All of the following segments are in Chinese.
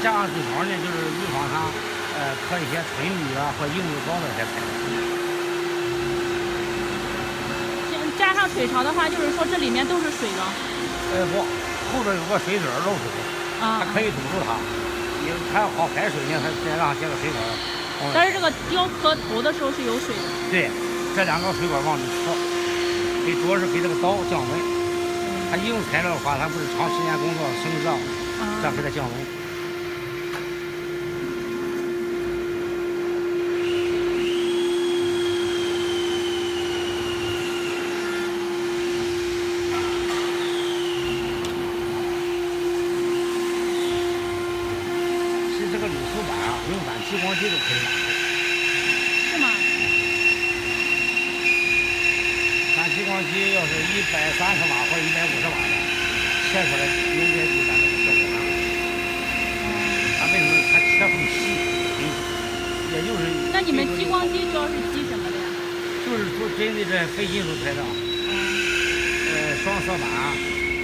加上水槽呢，就是预防它和一些春雨啊或硬物高的一些材料。加上水槽的话，就是说这里面都是水了。不，后边有个水嘴漏水，它可以堵住它。它要好排水呢，它再让接个水管。但是这个雕刻头的时候是有水的。对，这两个水管往里戳，主要是给这个刀降温。它硬材料的话，它不是长时间工作生热，这样给它降温。这个铝塑板啊，不用咱激光机都可以打出。是吗？咱激光机要是130瓦或者150瓦的，切出来应该比咱这个效果大。它为什么它切缝细？也就是。那你们激光机主要是激什么的呀？就是说针对这非金属材料，双色板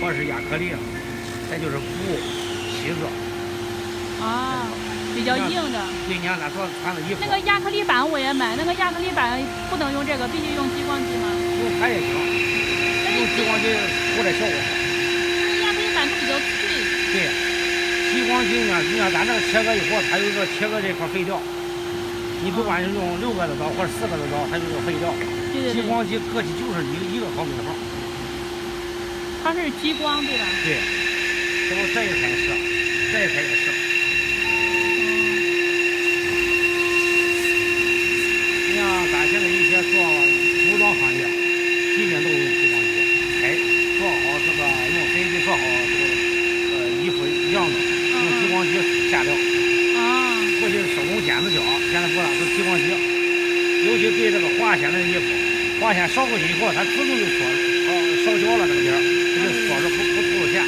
或者是亚克力，再就是布、皮子。比较硬的。对，你看咱穿的衣服。那个亚克力板我也买，那个亚克力板不能用这个，必须用激光机吗？用它也行，用激光机出来效果好。亚克力板它比较脆。对，激光机呢，你看咱这个切割以后，它有一个切割这块废料，你不管是用6个的刀或者4个的刀，它就有废料。对。激光机刻起就是一个毫米缝。它是激光对吧？对，这一台是，这一台也是。咱现在一些做服装行业，基本都用激光机，做好这个用3D做好这个衣服样子，用激光机下料。过去手工剪子脚，现在不了，都激光机。尤其对这个花线的衣服，花线烧过去以后，它自动就烧焦了这个边，它就锁着不出线。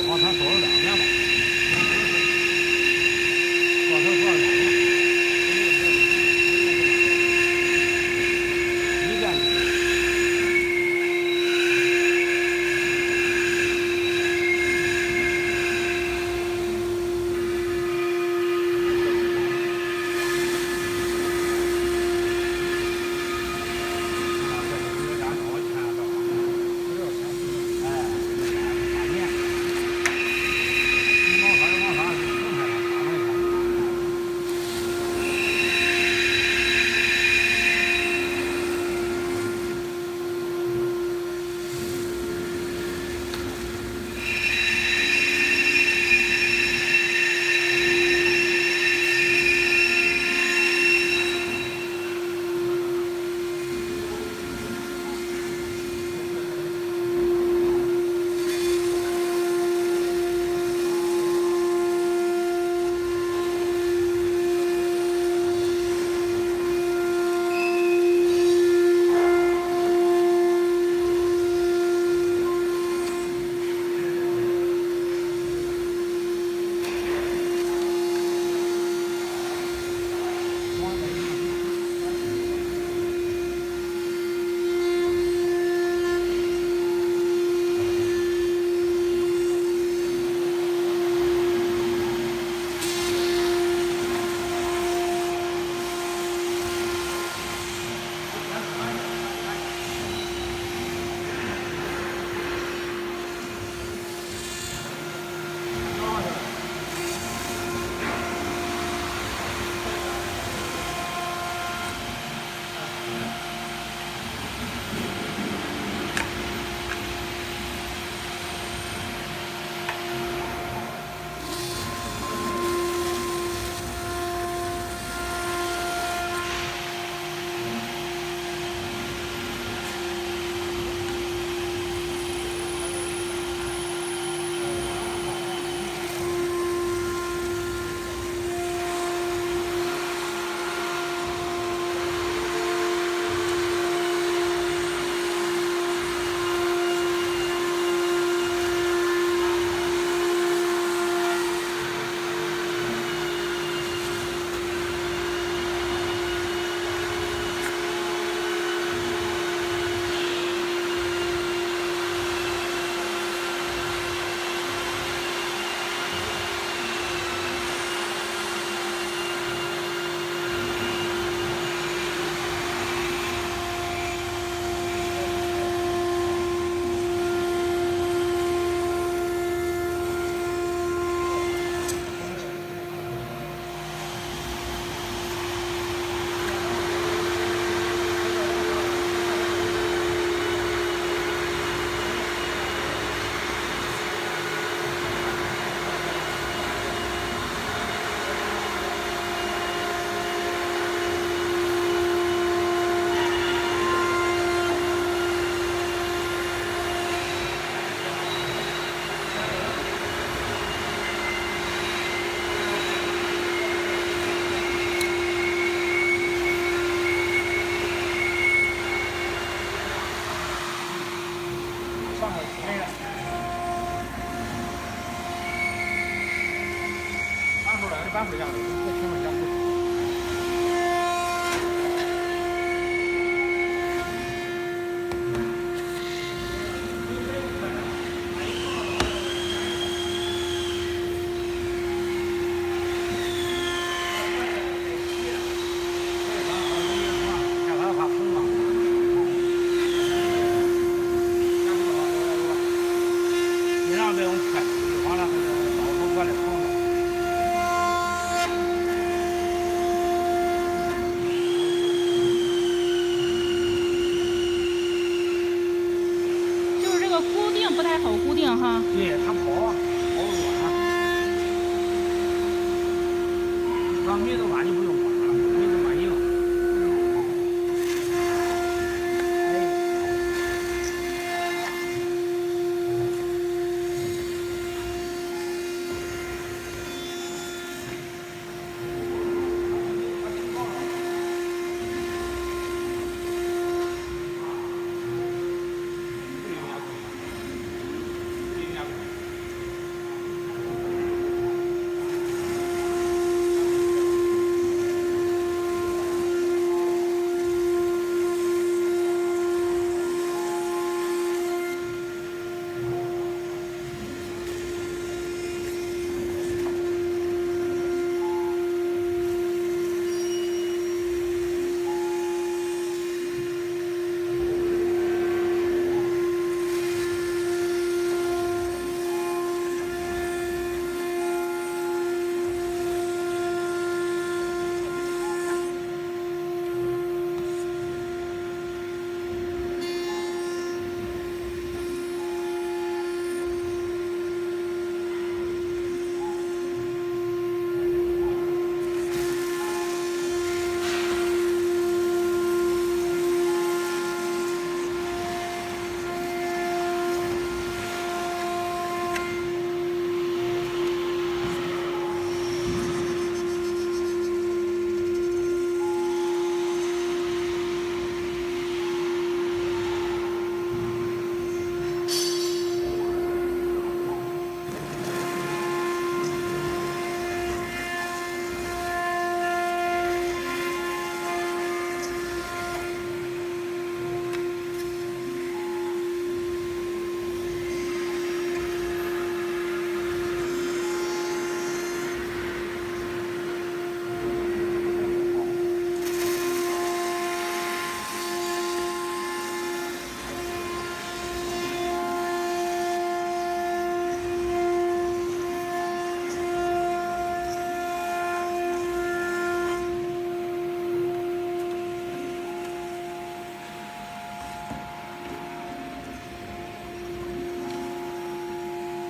往它走了2遍吧，往它做2遍，1遍。上面没了。搬出来，搬回家了，在前面家不。就是这个固定不太好固定哈。对，它跑啊，跑远。让米子碗就不用管了，米子碗硬。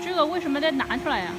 这个为什么得拿出来呀？